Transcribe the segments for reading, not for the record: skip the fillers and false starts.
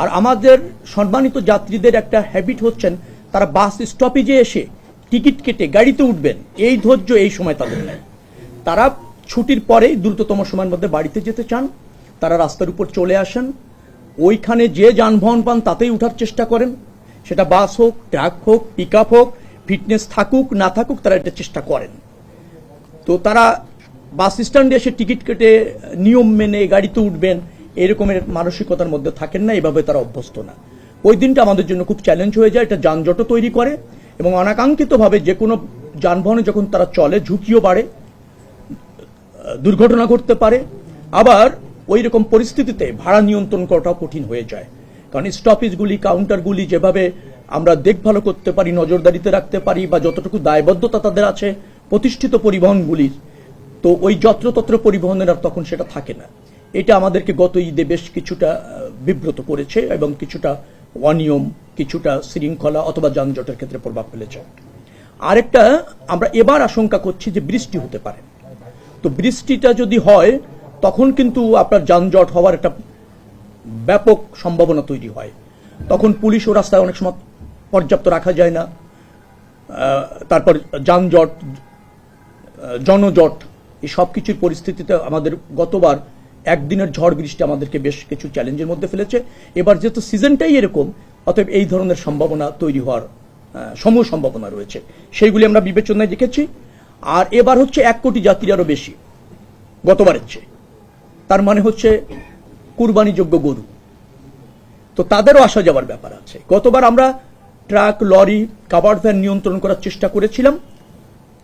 আর আমাদের সম্মানিত যাত্রীদের একটা হ্যাবিট হচ্ছেন, তারা বাস স্টপেজে এসে টিকিট কেটে গাড়িতে উঠবেন, এই ধৈর্য এই সময় তাদের নেই। তারা ছুটির পরে দ্রুততম সময়ের মধ্যে বাড়িতে যেতে চান, তারা রাস্তার উপর চলে আসেন, ওইখানে যে যানবাহন পান তাতেই উঠার চেষ্টা করেন, সেটা বাস হোক, ট্রাক হোক, পিক আপ হোক, ফিটনেস থাকুক না থাকুক, তারা এটা চেষ্টা করেন। তো তারা বাস স্ট্যান্ডে এসে টিকিট কেটে নিয়ম মেনে গাড়িতে উঠবেন এরকমের মানসিকতার মধ্যে থাকেন না, এভাবে তারা অভ্যস্ত না। ওই দিনটা আমাদের জন্য খুব চ্যালেঞ্জ হয়ে যায়, এটা যানজটও তৈরি করে এবং অনাকাঙ্ক্ষিতভাবে যে কোনো যানবাহনে যখন তারা চলে ঝুঁকিও বাড়ে, দুর্ঘটনা ঘটতে পারে। আবার ওই রকম পরিস্থিতিতে ভাড়া নিয়ন্ত্রণ করাটাও কঠিন হয়ে যায়, কারণ স্টপেজগুলি, কাউন্টারগুলি যেভাবে আমরা দেখভাল করতে পারি, নজরদারিতে রাখতে পারি বা যতটুকু দায়বদ্ধতা তাদের আছে প্রতিষ্ঠিত পরিবহনগুলির, তো ওই যত্রতত্র পরিবহনের আর তখন সেটা থাকে না। এটা আমাদেরকে গত ঈদে বেশ কিছুটা বিব্রত করেছে এবং কিছুটা অনিয়ম, কিছুটা শৃঙ্খলা অথবা যানজটের ক্ষেত্রে প্রভাব ফেলেছে। আরেকটা আমরা এবার আশঙ্কা করছি যে বৃষ্টি হতে পারে। তো বৃষ্টিটা যদি হয় তখন কিন্তু আপনার যানজট হওয়ার একটা ব্যাপক সম্ভাবনা তৈরি হয়। তখন পুলিশ ও রাস্তায় অনেক সময় পর্যাপ্ত রাখা যায় না। তারপর যানজট, জনজট, এই সব কিছুর পরিস্থিতিতে আমাদের গতবার একদিনের ঝড় বৃষ্টি আমাদেরকে বেশ কিছু চ্যালেঞ্জের মধ্যে ফেলেছে। এবার যেহেতু সিজনটাই এরকম, অতএব এই ধরনের সম্ভাবনা তৈরি হওয়ার সমূহ সম্ভাবনা রয়েছে, সেইগুলি আমরা বিবেচনায় রেখেছি। আর এবার হচ্ছে 1 কোটি যাত্রী আরো বেশি গতবারের চেয়ে, তার মানে হচ্ছে কুরবানিযোগ্য গরু, তো তাদেরও আসা যাওয়ার ব্যাপার আছে। গতবার আমরা ট্রাক, লরি, কাভার্ড ভ্যান নিয়ন্ত্রণ করার চেষ্টা করেছিলাম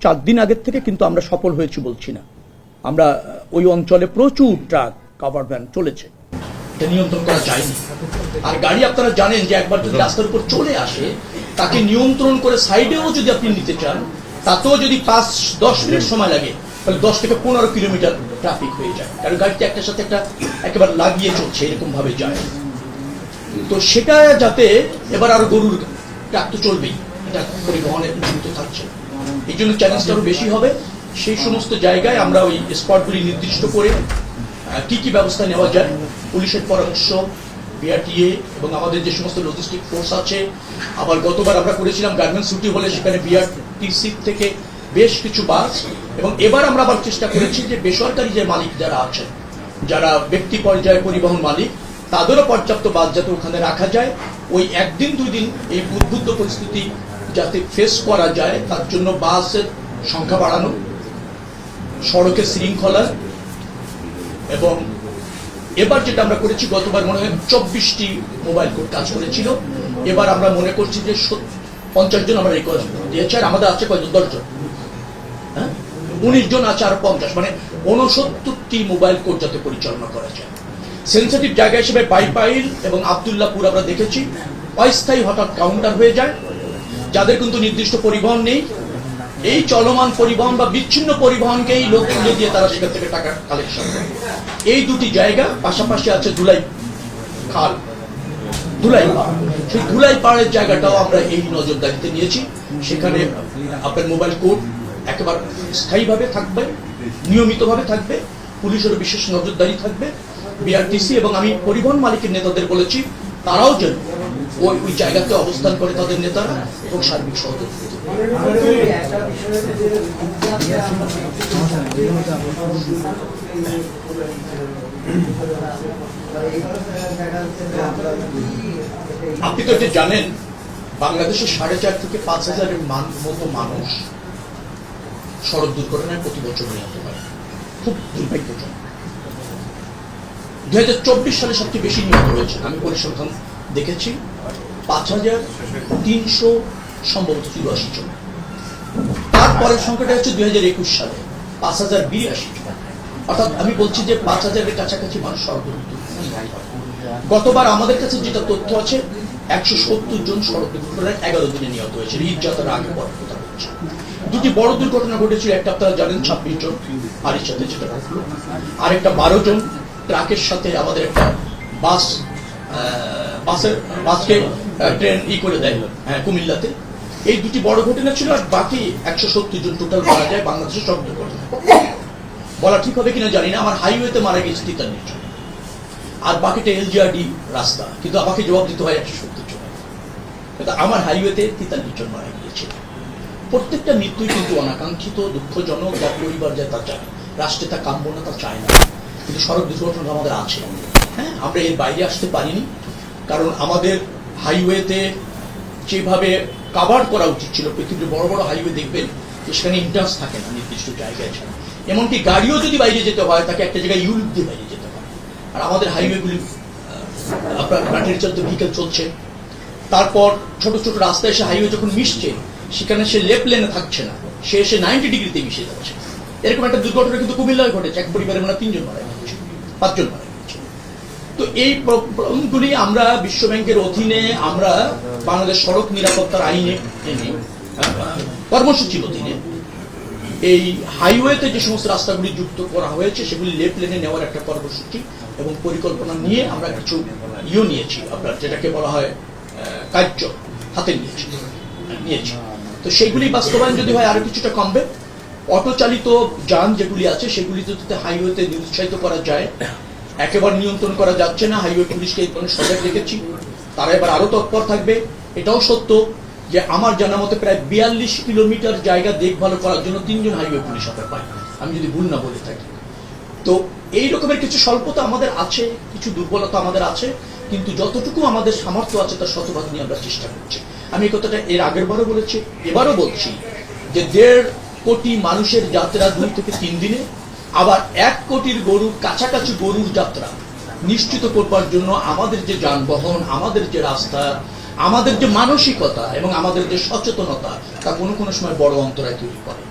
4 দিন আগের থেকে, কিন্তু আমরা সফল হয়েছি বলছি না। আমরা ওই অঞ্চলে প্রচুর ট্রাক, কাভার্ড ভ্যান চলেছে, এটা নিয়ন্ত্রণ করা যায়নি। আর গাড়ি আপনারা জানেন যে একবার যদি রাস্তার উপর চলে আসে, তাকে নিয়ন্ত্রণ করে সাইডেও যদি আপনি নিতে চান, তাতেও যদি 5-10 মিনিট সময় লাগে, তাহলে 10 থেকে 15 কিলোমিটার ট্রাফিক হয়ে যায়, কারণ গাড়িটা একটার সাথে একটা একেবারে লাগিয়ে চলছে, এরকম ভাবে যায়। তো সেটা যাতে এবার আরো গরুর ট্রাক তো চলবেই, এটা পরিবহনে জীবিত থাকছে, এই জন্য চ্যালেঞ্জটা আরো বেশি হবে। সেই সমস্ত জায়গায় আমরা ওই স্পটগুলি নির্দিষ্ট করে কি কি ব্যবস্থা নেওয়া যায়, পুলিশের পরামর্শ, বিআরটিএ এবং আমাদের যে সমস্ত লজিস্টিক ফোর্স আছে। আবার গতবার আমরা করেছিলাম গার্মেন্টস ছুটি হলে সেখানে বিআরটিসি থেকে বেশ কিছু বাস, এবং এবার আমরা আবার চেষ্টা করেছি যে বেসরকারি যে মালিক যারা আছেন, যারা ব্যক্তি পর্যায়ে পরিবহন মালিক, তাদেরও পর্যাপ্ত বাস যাতে ওখানে রাখা যায়। ওই 1 দিন 2 দিন এই উদ্বুদ্ধ পরিস্থিতি যাতে ফেস করা যায়, তার জন্য বাসের সংখ্যা বাড়ানো, সড়কের শৃঙ্খলা, এবং এবার যেটা আমরা করেছি, গতবার মনে হয় 24টি মোবাইল কোর্ট কাজ করেছিল, এবার আমরা মনে করছি যে 50 জন আমরা রিকোয়েস্ট দিয়েছি, আর আমাদের আছে কয়জন, 10 জন, 19 জন আছে, আর 50, মানে 69টি মোবাইল কোর্ট যাতে পরিচালনা করা যায়। সেন্সিটিভ জায়গা হিসেবে পাইপাইল এবং আব্দুল্লাহপুর আমরা দেখেছি অস্থায়ী হঠাৎ কাউন্টার হয়ে যায়, যাদের কিন্তু নির্দিষ্ট পরিবহন নেই, এই চলমান পরিবহন বা বিচ্ছিন্ন পরিবহনকেই লোক তুলে দিয়ে তারা সেখান থেকে টাকা কালেকশন করে। এই 2টি জায়গা, পাশাপাশি আছে ধুলাই খাল, ধুলাই পাড়, সেই ধুলাই পাড়ের জায়গাটাও আমরা এই নজরদারিতে নিয়েছি। সেখানে আপনার মোবাইল কোর্ট একেবারে স্থায়ীভাবে থাকবে, নিয়মিতভাবে থাকবে, পুলিশেরও বিশেষ নজরদারি থাকবে, বিআরটিসি এবং আমি পরিবহন মালিকের নেতাদের বলেছি তারাও যেন ওই জায়গাতে অবস্থান করে, তাদের নেতারা, এবং সার্বিক সহযোগিতা। আপনি তো এটা জানেন, বাংলাদেশে 4.5 থেকে 5,000-এর মতো মানুষ সড়ক দুর্ঘটনায় প্রতি বছর নিহত হয়, খুব দুর্ভাগ্যজনক। 2024 সালে সবচেয়ে বেশি নিহত হয়েছে, আমি পরিসংখ্যান দেখেছি, 5,300 সম্ভবত 84 জন। তারপরের সংখ্যাটা হচ্ছে 2021 সালে 5,082 জন। অর্থাৎ আমি বলছি যে 5,000-এর কাছাকাছি মানুষ সড়ক দুর্ঘটনায়। গতবার আমাদের কাছে যেটা তথ্য আছে, 170 জন সড়ক দুর্ঘটনায় 11 দিনে নিহত হয়েছে, ঈদ যাত্রার আগে পরে কথা বলছে। 2টি বড় দুর্ঘটনা ঘটেছিল, একটা আপনারা জানেন 26 জন আরির সাথে যেটা ঘটলো, আর একটা 12 জন ট্রাকের সাথে আমাদের একটা বাসকে ট্রেন করে দেয় কুমিল্লাতে। এই 2টি বড় ঘটনা ছিল, আর বাকি 170 জন টোটাল মারা যায় বাংলাদেশের সব দুর্ঘটনা। বলা ঠিক হবে কিনা জানি না, আমার হাইওয়েতে মারা গেছে 43 জন। আর বাকিটা এলজিআরডি রাস্তা, কিন্তু আমাকে জবাব দিতে হয় 170 জন। কিন্তু আমার হাইওয়েতে 43 জন মারা গিয়েছে। প্রত্যেকটা মৃত্যুই কিন্তু অনাকাঙ্ক্ষিত, দুঃখজনক, যার পরিবার যায় তা চায়, রাষ্ট্রে তা কাম্য না, তা চায় না। কিন্তু সড়ক দুর্ঘটনা আমাদের আছে, হ্যাঁ, আমরা এর বাইরে আসতে পারিনি, কারণ আমাদের হাইওয়েতে যেভাবে কাভার করা উচিত ছিল, পৃথিবীর বড় বড় হাইওয়ে দেখবেন সেখানে ইন্টারেস্ট থাকে না নির্দিষ্ট জায়গায় ছাড়া, এমনকি গাড়িও যদি বাইরে যেতে হয় তাকে একটা জায়গায় ইউনিট দিয়ে বাইরে যেতে হয়। আর আমাদের হাইওয়েগুলি আপনার ব্যাটারি চালিত ভেহিকেল চলছে, তারপর ছোট ছোট রাস্তায় এসে হাইওয়ে যখন মিশছে সেখানে সে লেফট লেনে থাকছে না, সে এসে 90 ডিগ্রিতে মিশে যাচ্ছে। এরকম একটা দুর্ঘটনা কিন্তু কুমিল্লায় ঘটেছে, এক পরিবারে মানে 3 জন মারা গিয়েছে, 5 জন মারা গিয়েছে। তো এই প্রবলেমগুলি আমরা বিশ্ব ব্যাংকের অধীনে, আমরা বাংলাদেশ সড়ক নিরাপত্তার আইনে এনে কর্মসূচির অধীনে এই হাইওয়েতে যে সমস্ত রাস্তাগুলি যুক্ত করা হয়েছে সেগুলি লেফট লেনে নেওয়ার একটা কর্মসূচি এবং পরিকল্পনা নিয়ে আমরা কিছু নিয়েছি, আপনার যেটাকে বলা হয় কার্য হাতে নিয়েছি। তো সেইগুলি বাস্তবায়ন যদি হয় আরো কিছুটা কমবে। অটো চালিত যান যেগুলি আছে সেগুলি যদি হাইওয়েতে নিরুৎসাহিত করা যায়, একেবারে নিয়ন্ত্রণ করা যাচ্ছে না, হাইওয়ে পুলিশকে এই ধরনের সজাগ রেখেছি, তারা এবার আরো তৎপর থাকবে। এটাও সত্য যে আমার জানা মতে প্রায় 42 কিলোমিটার জায়গা দেখভাল করার জন্য 3 জন হাইওয়ে পুলিশ হাতে পায়, আমি যদি ভুল না বলে থাকি। তো এই রকমের কিছু স্বল্পতা আমাদের আছে, কিছু দুর্বলতা আমাদের আছে, কিন্তু যতটুকু আমাদের সামর্থ্য আছে তার শতভাগ নিয়ে আমরা চেষ্টা করছি। আমি এই কথাটা এর আগের বারও বলেছি, এবারও বলছি যে 1.5 কোটি মানুষের যাত্রা 2 থেকে 3 দিনে, আবার 1 কোটির গরুর কাছাকাছি গরুর যাত্রা নিশ্চিত করবার জন্য আমাদের যে যানবাহন, আমাদের যে রাস্তা, আমাদের যে মানসিকতা এবং আমাদের যে সচেতনতা, তা কোনো কোনো সময় বড় অন্তরায় তৈরি করে।